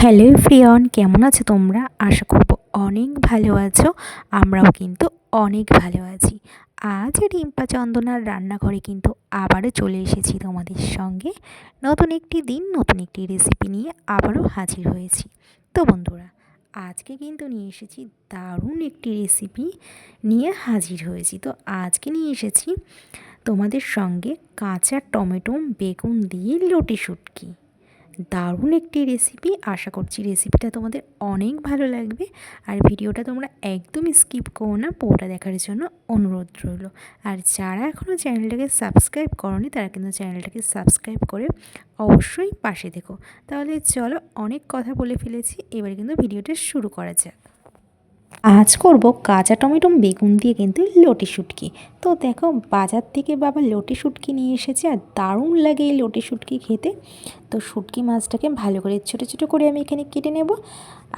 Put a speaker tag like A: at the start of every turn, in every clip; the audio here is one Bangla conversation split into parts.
A: হ্যালো এভরিওয়ান, কেমন আছো তোমরা? আশা করব অনেক ভালো আছো। আমরাও কিন্তু অনেক ভালো আছি। আজ রিম্পা চন্দনার রান্নাঘরে কিন্তু আবারও চলে এসেছি তোমাদের সঙ্গে। নতুন একটি দিন, নতুন একটি রেসিপি নিয়ে আবারও হাজির হয়েছি। তো বন্ধুরা, আজকে কিন্তু নিয়ে এসেছি দারুণ একটি রেসিপি নিয়ে হাজির হয়েছি। তো আজকে নিয়ে এসেছি তোমাদের সঙ্গে কাঁচা টমেটো বেগুন দিয়ে লটে শুটকি। দারুণ একটি রেসিপি। আশা করছি রেসিপিটা তোমাদের অনেক ভালো লাগবে। আর ভিডিওটা তোমরা একদমই স্কিপ করো না, পুরোটা দেখার জন্য অনুরোধ রইল। আর যারা এখনও চ্যানেলটাকে সাবস্ক্রাইব করোনি তারা কিন্তু চ্যানেলটাকে সাবস্ক্রাইব করে অবশ্যই পাশে দেখো। তাহলে চলো, অনেক কথা বলে ফেলেছি, এবারে কিন্তু ভিডিওটা শুরু করা যাক। আজ করব কাঁচা টমেটো বেগুন দিয়ে কিন্তু লটে শুটকি। তো দেখো, বাজার থেকে বাবা লটে শুটকি নিয়ে এসেছে, আর দারুণ লাগে এই লটে শুটকি খেতে। তো শুটকি মাছটাকে ভালো করে ছোটো ছোটো করে আমি এখানে কেটে নেব।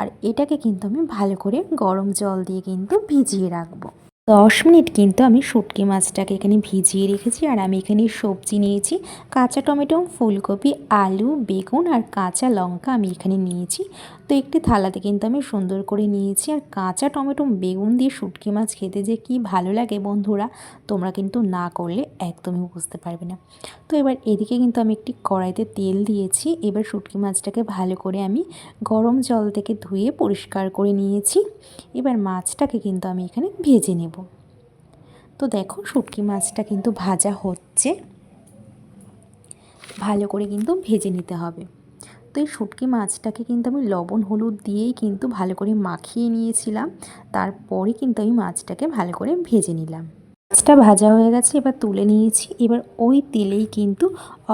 A: আর এটাকে কিন্তু আমি ভালো করে গরম জল দিয়ে কিন্তু ভিজিয়ে রাখবো। 10 মিনিট কিন্তু আমি শুটকি মাছটাকে এখানে ভিজিয়ে রেখেছি। আর আমি এখানে সবজি নিয়েছি, কাঁচা টমেটো, ফুলকপি, আলু, বেগুন আর কাঁচা লঙ্কা আমি এখানে নিয়েছি। তো একটি থালাতে কিন্তু আমি সুন্দর করে নিয়েছি। আর কাঁচা টমেটো বেগুন দিয়ে শুটকি মাছ খেতে যে কি ভালো লাগে বন্ধুরা, তোমরা কিন্তু না করলে একদমই বুঝতে পারবে না। তো এবার এদিকে কিন্তু আমি একটি কড়াইতে তেল দিয়েছি। এবার শুটকি মাছটাকে ভালো করে আমি গরম জল থেকে ধুয়ে পরিষ্কার করে নিয়েছি। এবার মাছটাকে কিন্তু আমি এখানে ভেজে নেব। তো দেখো, শুটকি মাছটা কিন্তু ভাজা হচ্ছে, ভালো করে কিন্তু ভেজে নিতে হবে। তো এই শুটকি মাছটাকে কিন্তু আমি লবণ হলুদ দিয়েই কিন্তু ভালো করে মাখিয়ে নিয়েছিলাম। তারপরে কিন্তু আমি মাছটাকে ভালো করে ভেজে নিলাম। মাছটা ভাজা হয়ে গেছে, এবার তুলে নিয়েছি। এবার ওই তেলেই কিন্তু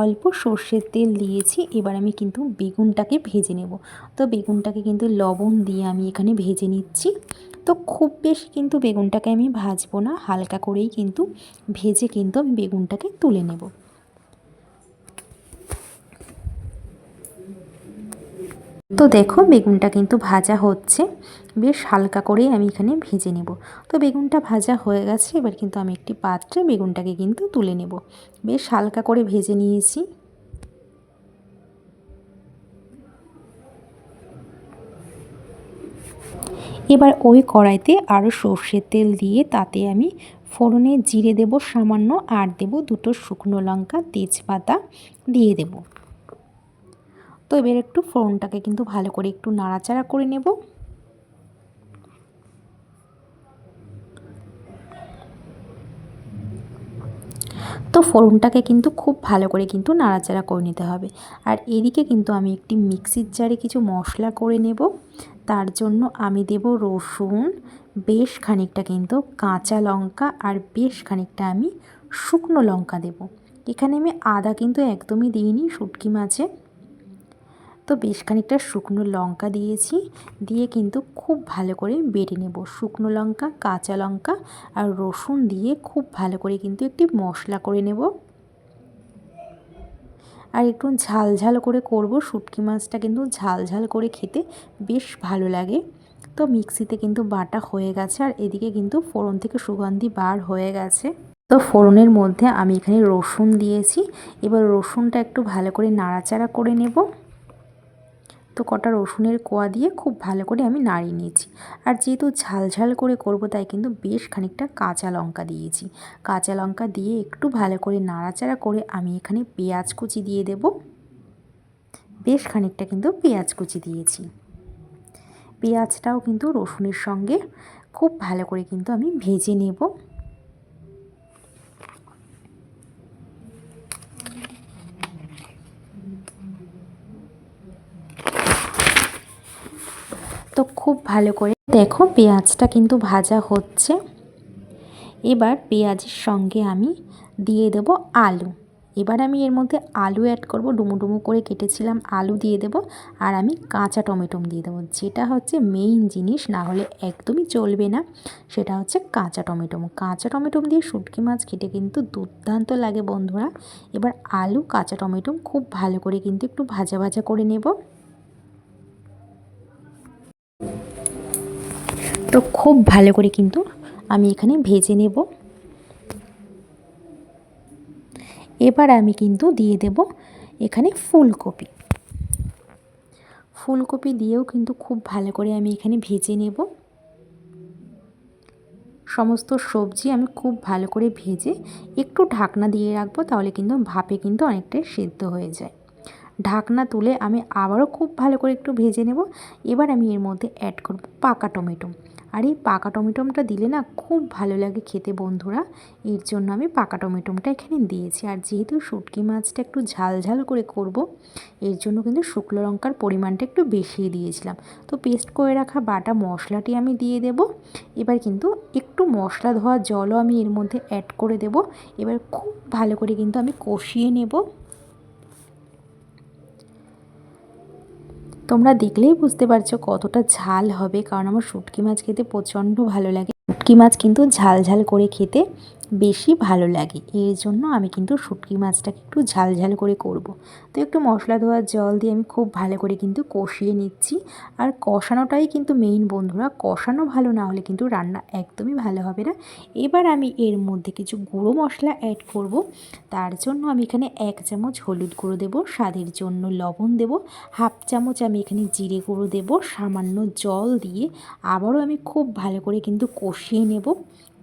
A: অল্প সর্ষের তেল দিয়েছি। এবার আমি কিন্তু বেগুনটাকে ভেজে নেব। তো বেগুনটাকে কিন্তু লবণ দিয়ে আমি এখানে ভেজে নিচ্ছি। তো খুব বেশি কিন্তু বেগুনটাকে আমি ভাজবো না, হালকা করেই কিন্তু ভেজে কিন্তু আমি বেগুনটাকে তুলে নেব। তো দেখো, বেগুনটা কিন্তু ভাজা হচ্ছে, বেশ হালকা করেই আমি এখানে ভেজে নেব। তো বেগুনটা ভাজা হয়ে গেছে, এবার কিন্তু আমি একটি পাত্রে বেগুনটাকে কিন্তু তুলে নেব। বেশ হালকা করে ভেজে নিয়েছি। এবার ওই কড়াইতে আরও সর্ষের তেল দিয়ে তাতে আমি ফোড়নে জিরে দেব সামান্য, আর দেব দুটো শুকনো লঙ্কা, তেজপাতা দিয়ে দেব। তো এবার একটু ফোড়নটাকে কিন্তু ভালো করে একটু নাড়াচাড়া করে নেব। তো ফোড়নটাকে কিন্তু খুব ভালো করে কিন্তু নাড়াচাড়া করে নিতে হবে। আর এদিকে কিন্তু আমি একটি মিক্সির জারে কিছু মশলা করে নেব। তার জন্য আমি দেব রসুন, বেশ খানিকটা কিন্তু কাঁচা লঙ্কা, আর বেশ খানিকটা আমি শুকনো লঙ্কা দেব। এখানে আমি আদা কিন্তু একদমই দিইনি শুটকি মাছে। তো বেশ খানিকটা শুকনো লঙ্কা দিয়েছি, দিয়ে কিন্তু খুব ভালো করে বেটে নেব। শুকনো লঙ্কা, কাঁচা লঙ্কা আর রসুন দিয়ে খুব ভালো করে কিন্তু একটি মশলা করে নেব। আর একটু ঝাল ঝাল করে করব, শুটকি মাছটা কিন্তু ঝাল ঝাল করে খেতে বেশ ভালো লাগে। তো মিক্সিতে কিন্তু বাটা হয়ে গেছে, আর এদিকে কিন্তু ফোড়ন থেকে সুগন্ধি বার হয়ে গেছে। তো ফোড়নের মধ্যে আমি এখানে রসুন দিয়েছি। এবার রসুনটা একটু ভালো করে নাড়াচাড়া করে নেব। তো কটা রসুনের কোয়া দিয়ে খুব ভালো করে আমি নাড়িয়ে নিয়েছি। আর যেহেতু ঝাল ঝাল করে করব, তাই কিন্তু বেশ খানিকটা কাঁচা লঙ্কা দিয়েছি। কাঁচা লঙ্কা দিয়ে একটু ভালো করে নাড়াচাড়া করে আমি এখানে পেঁয়াজ কুচি দিয়ে দেব। বেশ খানিকটা কিন্তু পেঁয়াজ কুচি দিয়েছি। পেঁয়াজটাও কিন্তু রসুনের সঙ্গে খুব ভালো করে কিন্তু আমি ভেজে নেব। তো খুব ভালো করে দেখো, পেঁয়াজটা কিন্তু ভাজা হচ্ছে। এবার পেঁয়াজের সঙ্গে আমি দিয়ে দেব আলু। এবার আমি এর মধ্যে আলু অ্যাড করব, ডুমো ডুমো করে কেটেছিলাম আলু দিয়ে দেব। আর আমি কাঁচা টমেটো দিয়ে দেবো, যেটা হচ্ছে মেইন জিনিস, না হলে একদমই চলবে না। সেটা হচ্ছে কাঁচা টমেটো। কাঁচা টমেটো দিয়ে শুটকি মাছ খেতে কিন্তু দুর্দান্ত লাগে বন্ধুরা। এবার আলু, কাঁচা টমেটো খুব ভালো করে কিন্তু একটু ভাজা ভাজা করে নেব। তো খুব ভালো করে কিন্তু আমি এখানে ভেজে নেব। এবার আমি কিন্তু দিয়ে দেব এখানে ফুলকপি। ফুলকপি দিয়েও কিন্তু খুব ভালো করে আমি এখানে ভেজে নেব। সমস্ত সবজি আমি খুব ভালো করে ভেজে একটু ঢাকনা দিয়ে রাখবো, তাহলে কিন্তু ভাপে কিন্তু অনেকটাই সিদ্ধ হয়ে যায়। ঢাকনা তুলে আমি আবারও খুব ভালো করে একটু ভেজে নেব। এবার আমি এর মধ্যে অ্যাড করব পাকা টমেটো। আর এই পাকা টমেটোটা দিলে না খুব ভালো লাগে খেতে বন্ধুরা, এর জন্য আমি পাকা টমেটোটা এখানে দিয়েছি। আর যেহেতু শুটকি মাছটা একটু ঝাল ঝাল করে করব, এর জন্য কিন্তু শুকনো লঙ্কার পরিমাণটা একটু বেশিই দিয়েছিলাম। তো পেস্ট করে রাখা বাটা মশলাটি আমি দিয়ে দেব। এবার কিন্তু একটু মশলা ধোয়া জলও আমি এর মধ্যে অ্যাড করে দেব। এবার খুব ভালো করে কিন্তু আমি কষিয়ে নেব। তোমরা দেখলেই বুঝতে পারছো কতটা ঝাল হবে, কারণ আমার শুটকি মাছ খেতে প্রচণ্ড ভালো লাগে। শুটকি মাছ কিন্তু ঝাল ঝাল করে খেতে বেশি ভালো লাগে, এর জন্য আমি কিন্তু শুটকি মাছটাকে একটু ঝাল ঝাল করে করব। তো একটু মশলা ধোয়ার জল দিয়ে আমি খুব ভালো করে কিন্তু কষিয়ে নিচ্ছি। আর কষানোটাই কিন্তু মেইন বন্ধুরা, কষানো ভালো না হলে কিন্তু রান্না একদমই ভালো হবে না। এবার আমি এর মধ্যে কিছু গুঁড়ো মশলা অ্যাড করব। তার জন্য আমি এখানে 1 চামচ হলুদ গুঁড়ো দেব, স্বাদের জন্য লবণ দেব, হাফ চামচ আমি এখানে জিরে গুঁড়ো দেব, সামান্য জল দিয়ে আবারও আমি খুব ভালো করে কিন্তু কষিয়ে নেব।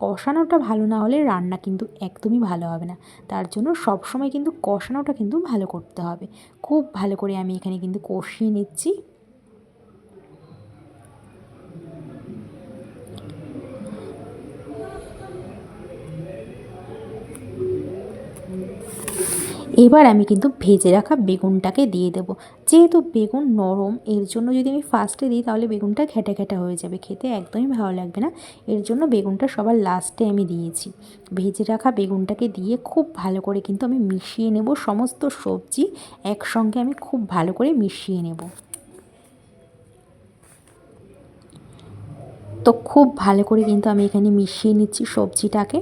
A: কষানোটা ভালো না হলে রান্না কিন্তু একদমই ভালো হবে না, তার জন্য সবসময় কিন্তু কষানোটা কিন্তু ভালো করতে হবে। খুব ভালো করে আমি এখানে কিন্তু কষিয়ে নিচ্ছি। এবার আমি কিন্তু ভেজে রাখা বেগুনটাকে দিয়ে দেব। যেহেতু বেগুন নরম, এর জন্য যদি আমি ফার্স্টে দিই তাহলে বেগুনটা ঘেঁটে ঘেঁটে হয়ে যাবে, খেতে একদমই ভালো লাগবে না। এর জন্য বেগুনটা সবার লাস্টে আমি দিয়েছি। ভেজে রাখা বেগুনটাকে দিয়ে খুব ভালো করে কিন্তু আমি মিশিয়ে নেব। সমস্ত সবজি একসঙ্গে আমি খুব ভালো করে মিশিয়ে নেব। তো খুব ভালো করে কিন্তু আমি এখানে মিশিয়ে নিচ্ছি সবজিটাকে।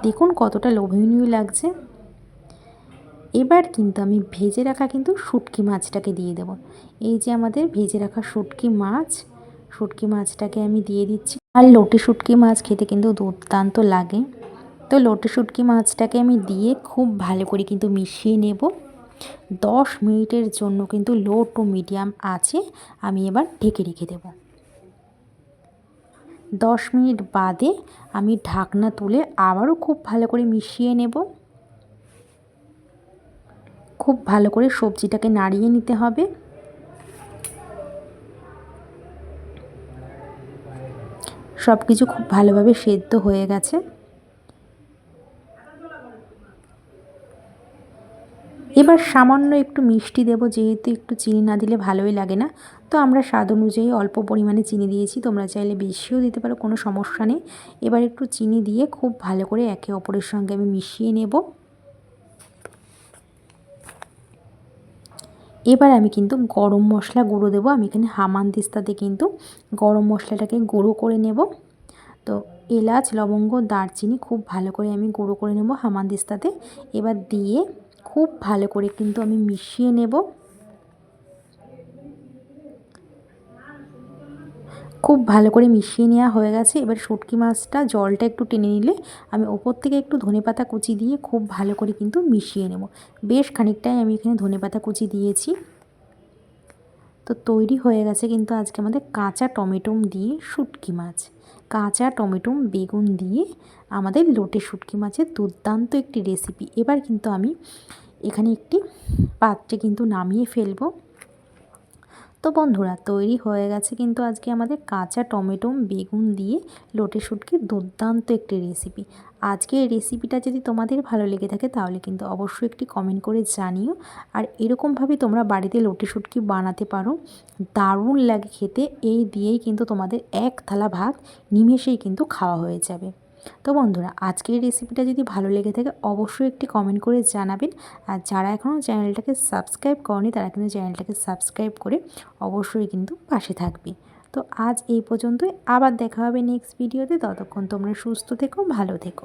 A: দেখুন কতটা লোভনীয় লাগছে। এবার কিন্তু আমি ভেজে রাখা কিন্তু শুটকি মাছটাকে দিয়ে দেব। এই যে আমাদের ভেজে রাখা শুটকি মাছটাকে আমি দিয়ে দিচ্ছি। আর লোটে শুটকি মাছ খেতে কিন্তু দুর্দান্ত লাগে। তো লোটে শুটকি মাছটাকে আমি দিয়ে খুব ভালো করে কিন্তু মিশিয়ে নেব। 10 মিনিটের জন্য কিন্তু লো টু মিডিয়াম আঁচে আমি এবার ঢেকে রেখে দেব। 10 মিনিট বাদে আমি ঢাকনা তুলে আবারও খুব ভালো করে মিশিয়ে নেব। খুব ভালো করে সবজিটাকে নাড়িয়ে নিতে হবে। সব কিছু খুব ভালোভাবে সেদ্ধ হয়ে গেছে। এবার সামান্য একটু মিষ্টি দেব, যেহেতু একটু চিনি না দিলে ভালোই লাগে না। তো আমরা স্বাদ অনুযায়ী অল্প পরিমাণে চিনি দিয়েছি, তোমরা চাইলে বেশিও দিতে পারো, কোনো সমস্যা নেই। এবার একটু চিনি দিয়ে খুব ভালো করে একে অপরের সঙ্গে আমি মিশিয়ে নেব। এবার আমি কিন্তু গরম মশলা গুঁড়ো দেবো। আমি এখানে হামানদিস্তাতে কিন্তু গরম মশলাটাকে গুঁড়ো করে নেব। তো এলাচ, লবঙ্গ, দারচিনি খুব ভালো করে আমি গুঁড়ো করে নেব হামানদিস্তাতে। এবার দিয়ে খুব ভালো করে কিন্তু আমি মিশিয়ে নেব। খুব ভালো করে মিশিয়ে নেওয়া হয়ে গেছে। এবার শুটকি মাছটা জলটা একটু টেনে নিলে আমি ওপর থেকে একটু ধনেপাতা কুচি দিয়ে খুব ভালো করে কিন্তু মিশিয়ে নেব। বেশ খানিকটাই আমি এখানে ধনেপাতা কুচি দিয়েছি। তো তৈরি হয়ে গেছে কিন্তু আজকে আমাদের কাঁচা টমেটো দিয়ে শুটকি মাছ। কাঁচা টমেটো বেগুন দিয়ে আমাদের লোটে শুটকি মাছের দুর্দান্ত একটি রেসিপি। এবার কিন্তু আমি এখানে একটি পাত্রে কিন্তু নামিয়ে ফেলবো। তো বন্ধুরা, তৈরি হয়ে গেছে কিন্তু আজকে আমাদের কাঁচা টমেটো বেগুন দিয়ে লোটে শুটকির দুর্দান্ত একটি রেসিপি। আজকে এই রেসিপিটা যদি তোমাদের ভালো লেগে থাকে তাহলে কিন্তু অবশ্যই একটি কমেন্ট করে জানিও। আর এরকমভাবে তোমরা বাড়িতে লোটে শুটকি বানাতে পারো, দারুণ লাগে খেতে। এই দিয়েই কিন্তু তোমাদের 1 থালা ভাত নিমেষেই কিন্তু খাওয়া হয়ে যাবে। তো বন্ধুরা, আজকের রেসিপিটা যদি ভালো লেগে থাকে অবশ্যই একটি কমেন্ট করে জানাবেন। আর যারা এখনও চ্যানেলটাকে সাবস্ক্রাইব করেনি তারা কিন্তু চ্যানেলটাকে সাবস্ক্রাইব করে অবশ্যই কিন্তু পাশে থাকবে। তো আজ এই পর্যন্তই, আবার দেখা হবে নেক্সট ভিডিওতে। ততক্ষণ তোমরা সুস্থ থেকো, ভালো থেকো।